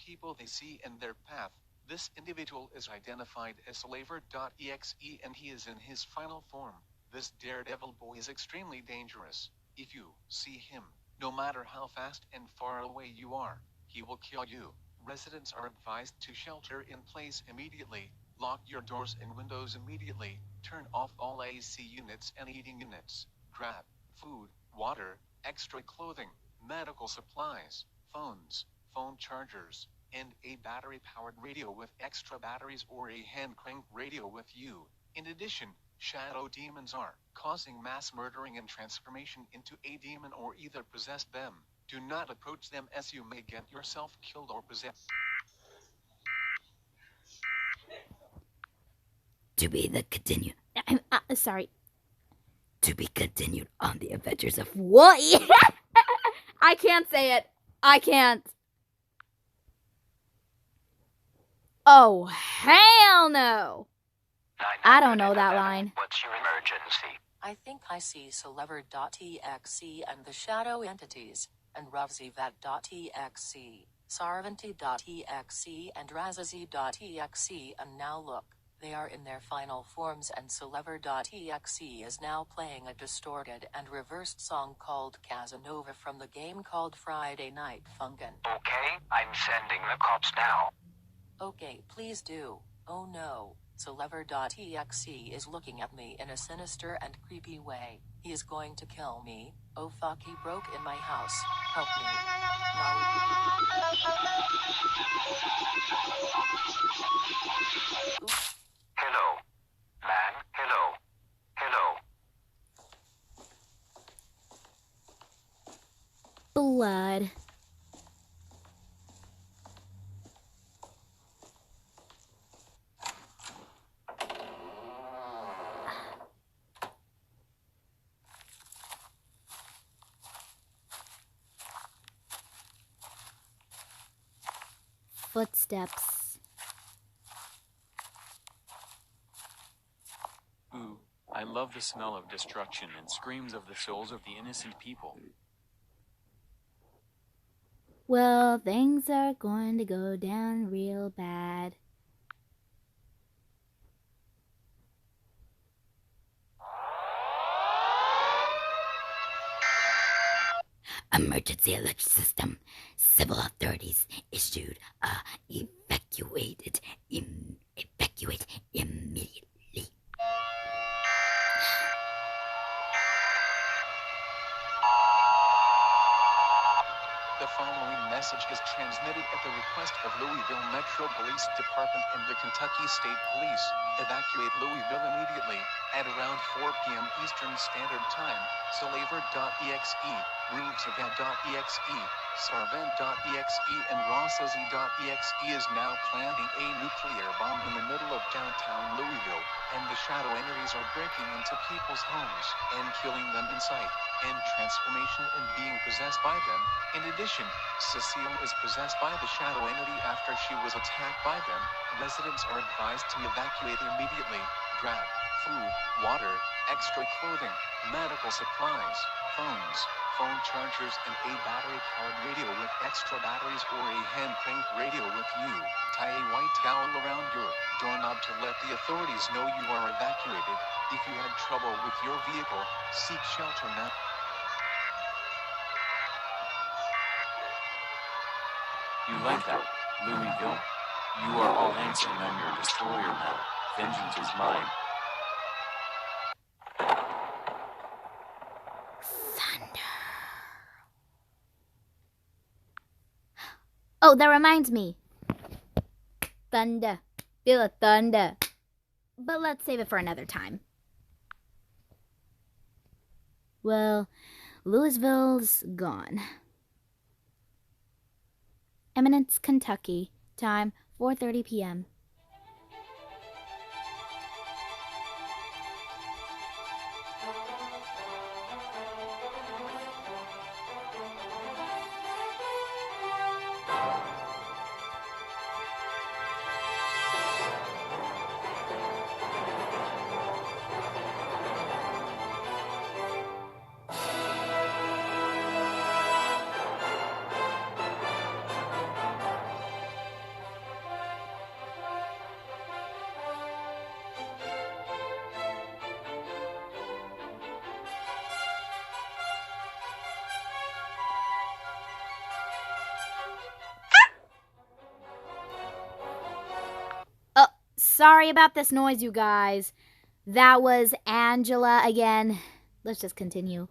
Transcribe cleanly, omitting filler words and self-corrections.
people they see in their path. This individual is identified as Selever.exe and he is in his final form. This daredevil boy is extremely dangerous. If you see him, no matter how fast and far away you are, he will kill you. Residents are advised to shelter in place immediately, lock your doors and windows immediately, turn off all AC units and heating units, grab food, water, extra clothing, medical supplies, phones, phone chargers, and a battery-powered radio with extra batteries or a hand-cranked radio with you. In addition, shadow demons are causing mass murdering and transformation into a demon or either possess them. Do not approach them as you may get yourself killed or possessed. To be continued. Sorry. To be continued on the adventures of what? I can't say it. I can't. Oh, hell no. I don't know that line. What's your emergency? I think I see Selever.exe and the shadow entities, and Ravzivat.exe, Sarvanti.exe, and Razazi.exe, and now look, they are in their final forms, and Selever.exe is now playing a distorted and reversed song called Casanova from the game called Friday Night Funkin'. Okay, I'm sending the cops now. Okay, please do. Oh no. Selever.exe is looking at me in a sinister and creepy way. He is going to kill me. Oh fuck, he broke in my house. Help me. No. Hello. Man, hello. Hello. Blood. Footsteps. Ooh, I love the smell of destruction and screams of the souls of the innocent people. Well, things are going to go down real bad. Emergency alert system. Civil authorities issued evacuate immediately. The following message is transmitted at the request of Louisville Metro Police Department and the Kentucky State Police. Evacuate Louisville immediately at around 4 p.m. Eastern Standard Time. Selever.exe, Ravzivat.exe, Sarvent.exe, and Rossazi.exe is now planting a nuclear bomb in the middle of downtown Louisville, and the shadow entities are breaking into people's homes and killing them in sight, and transformation and being possessed by them. In addition, Cecile is possessed by the shadow entity after she was attacked by them. Residents are advised to evacuate immediately. Grab food, water, extra clothing, medical supplies, phones, phone chargers, and a battery-powered radio with extra batteries or a hand-cranked radio with you. Tie a white towel around your doorknob to let the authorities know you are evacuated. If you had trouble with your vehicle, seek shelter now. You like that, Louisville? You are all answering on your destroyer now. Vengeance is mine. Thunder. Oh, that reminds me. Thunder. Feel a thunder. But let's save it for another time. Well, Louisville's gone. Eminence, Kentucky. Time 4:30 p.m. Sorry about this noise, you guys. That was Angela again. Let's just continue.